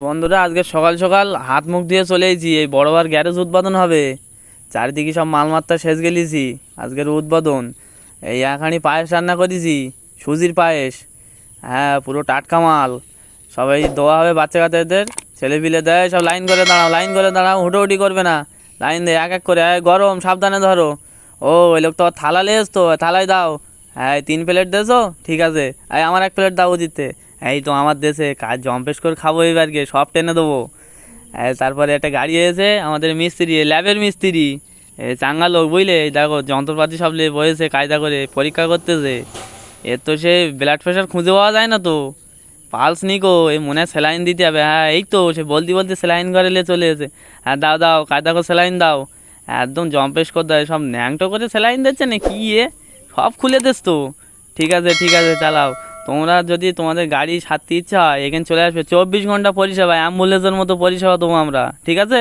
বন্ধুরা, আজকে সকাল সকাল হাত মুখ দিয়ে চলে এসেছি। এই বড়বার গ্যারেজ উদ্বোধন হবে। চারিদিকে সব মালমাত্রা শেষ গেলিছি। আজকের উদ্বোধন। এই এখানি পায়েস রান্না করেছি, সুজির পায়েস। হ্যাঁ, পুরো টাটকা মাল। সবাই দেওয়া হবে বাচ্চা কাচ্চাদের। ছেলে পিলে দেয়, সব লাইন করে দাঁড়াও, লাইন করে দাঁড়াও, হুটোহুটি করবে না। লাইন দেয় এক এক করে। গরম, সাবধানে ধরো। ও, ওই লোক তো থালা লেস, তো থালায় দাও। হ্যাঁ, 3 প্লেট দেছো, ঠিক আছে। আমার 1 প্লেট দাও দিতে। এই তো আমার দেশে কাজ জম্পেশ করে খাবো এবারকে, সব টেনে দেবো। তারপরে একটা গাড়ি এসে আমাদের মিস্ত্রি, ল্যাবের মিস্ত্রি, চাঙ্গা লোক বুঝলে। এই দেখো যন্ত্রপাতি সব নিয়ে বসেছে, কায়দা করে পরীক্ষা করতেছে। এর তো সে ব্লাড প্রেশার খুঁজে পাওয়া যায় না তো। পালস নিকো, এই মনে হয় স্যালাইন দিতে হবে। হ্যাঁ, এই তো সে বলতে বলতে স্যালাইন ঘরে নিয়ে চলে এসে। হ্যাঁ, দাও দাও, কায়দা করে স্যালাইন দাও। একদম জম্পেশ করে দেয়, সব ন্যাংটো করে স্যালাইন দিচ্ছে না কি সব খুলে দিস তো। ঠিক আছে ঠিক আছে, চালাও। তোমরা যদি তোমাদের গাড়ি সারতে ইচ্ছা হয়, এখানে চলে আসবে। 24 ঘন্টা পরিষেবা, অ্যাম্বুলেন্সের মতো পরিষেবা দেবো আমরা, ঠিক আছে।